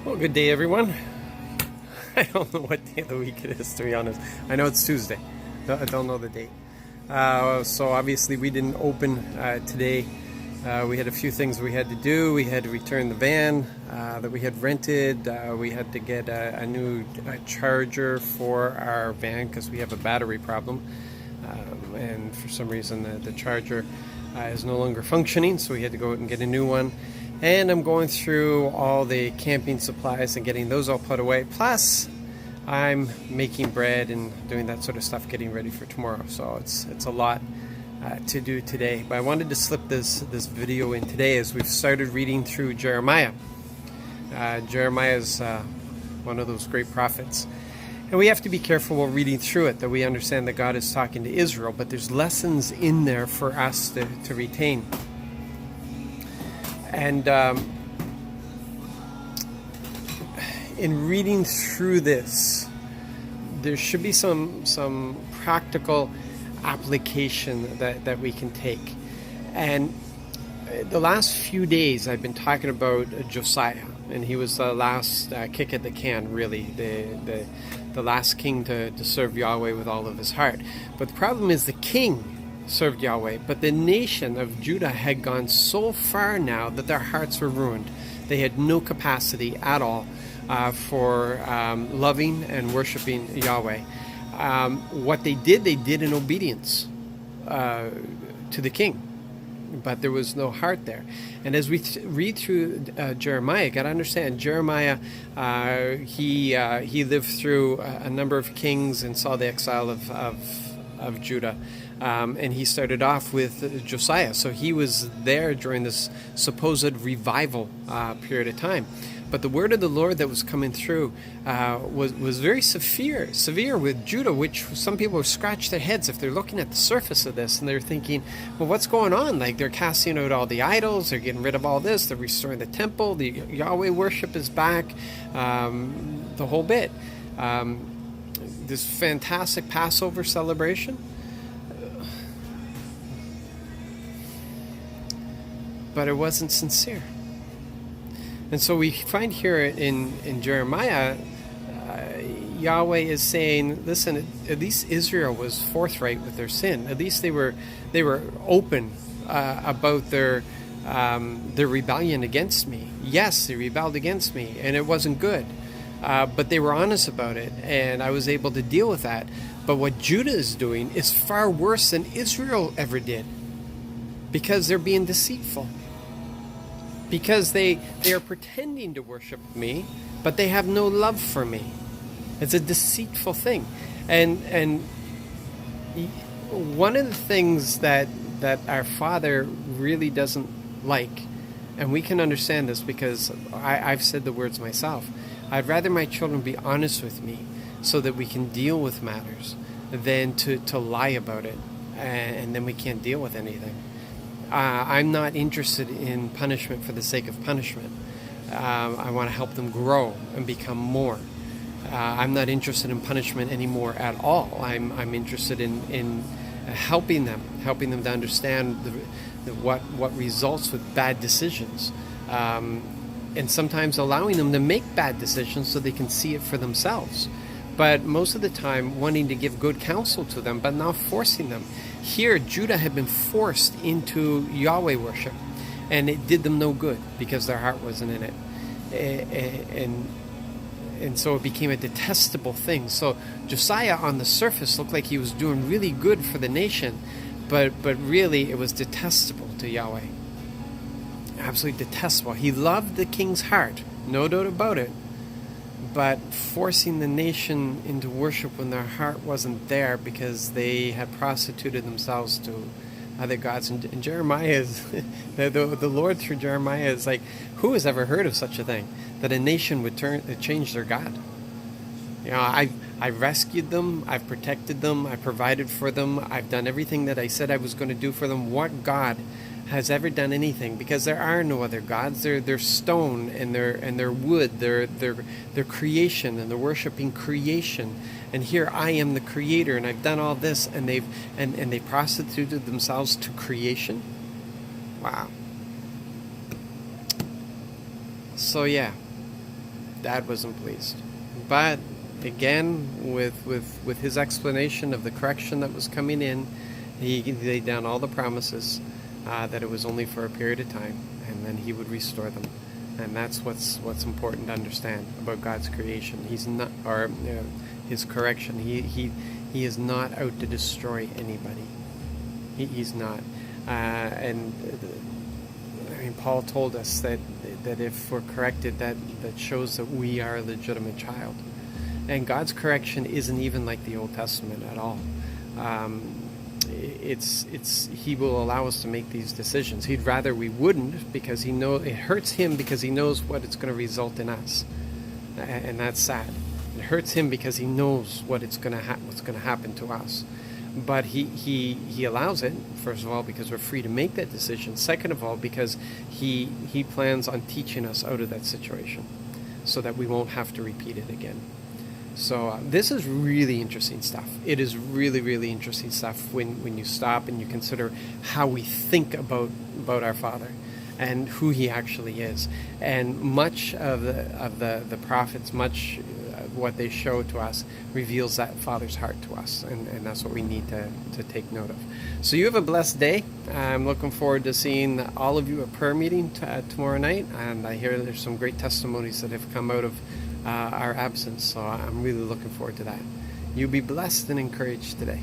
Well, good day, everyone. I don't know what day of the week it is, to be honest. I know it's Tuesday. I don't know the date. So obviously we didn't open today. We had a few things we had to do. We had to return the van that we had rented. We had to get a new charger for our van because we have a battery problem. And for some reason the charger is no longer functioning, so we had to go out and get a new one. And I'm going through all the camping supplies and getting those all put away. Plus, I'm making bread and doing that sort of stuff, getting ready for tomorrow. So it's a lot to do today. But I wanted to slip this video in today as we've started reading through Jeremiah. Jeremiah is one of those great prophets. And we have to be careful while reading through it, that we understand that God is talking to Israel. But there's lessons in there for us to retain. And in reading through this, there should be some practical application that we can take. And the last few days I've been talking about Josiah, and he was the last kick at the can, really, the last king to serve Yahweh with all of his heart. But the problem is the king served Yahweh, but the nation of Judah had gone so far now that their hearts were ruined. They had no capacity at all for loving and worshiping Yahweh. What they did in obedience to the king, but there was no heart there. And as we read through Jeremiah, you got to understand, Jeremiah, he lived through a number of kings and saw the exile of Judah. And he started off with Josiah. So he was there during this supposed revival period of time. But the word of the Lord that was coming through was very severe with Judah, which some people scratch their heads if they're looking at the surface of this and they're thinking, well, what's going on? Like, they're casting out all the idols, they're getting rid of all this, they're restoring the temple, the Yahweh worship is back, the whole bit. This fantastic Passover celebration. But it wasn't sincere. And so we find here in Jeremiah, Yahweh is saying, listen, at least Israel was forthright with their sin. At least they were open about their rebellion against me. Yes, they rebelled against me, and it wasn't good. But they were honest about it, and I was able to deal with that. But what Judah is doing is far worse than Israel ever did, because they're being deceitful. Because they are pretending to worship me, but they have no love for me. It's a deceitful thing. And one of the things that our Father really doesn't like, and we can understand this because I've said the words myself, I'd rather my children be honest with me so that we can deal with matters than to lie about it, and then we can't deal with anything. I'm not interested in punishment for the sake of punishment. I want to help them grow and become more. I'm not interested in punishment anymore at all. I'm interested in helping them to understand what results with bad decisions, and sometimes allowing them to make bad decisions so they can see it for themselves. But most of the time wanting to give good counsel to them, but not forcing them. Here, Judah had been forced into Yahweh worship, and it did them no good because their heart wasn't in it. And so it became a detestable thing. So Josiah on the surface looked like he was doing really good for the nation, but really it was detestable to Yahweh. Absolutely detestable. He loved the king's heart, no doubt about it. But forcing the nation into worship when their heart wasn't there because they had prostituted themselves to other gods. And Jeremiah is, the Lord through Jeremiah is like, who has ever heard of such a thing? That a nation would change their God. You know, I rescued them, I've protected them, I provided for them, I've done everything that I said I was going to do for them. What God has ever done anything? Because there are no other gods. They're stone and they're wood. They're creation, and they're worshiping creation. And here I am the creator, and I've done all this, and they prostituted themselves to creation. Wow. So yeah, Dad wasn't pleased. But again, with his explanation of the correction that was coming in, he laid down all the promises that it was only for a period of time, and then he would restore them. And that's what's important to understand about God's creation. He's not, or his correction. He is not out to destroy anybody. He's not. And I mean, Paul told us that if we're corrected, that shows that we are a legitimate child. And God's correction isn't even like the Old Testament at all. He will allow us to make these decisions. He'd rather we wouldn't, because it hurts him, because he knows what it's going to result in us, and that's sad. It hurts him because he knows what's going to happen to us. But he allows it, first of all, because we're free to make that decision. Second of all, because he plans on teaching us out of that situation, so that we won't have to repeat it again. So this is really interesting stuff. It is really, really interesting stuff when you stop and you consider how we think about our Father and who He actually is. And much of the prophets, much of what they show to us, reveals that Father's heart to us, and that's what we need to take note of. So you have a blessed day. I'm looking forward to seeing all of you at prayer meeting tomorrow night, and I hear there's some great testimonies that have come out of our absence, so I'm really looking forward to that. You be blessed and encouraged today.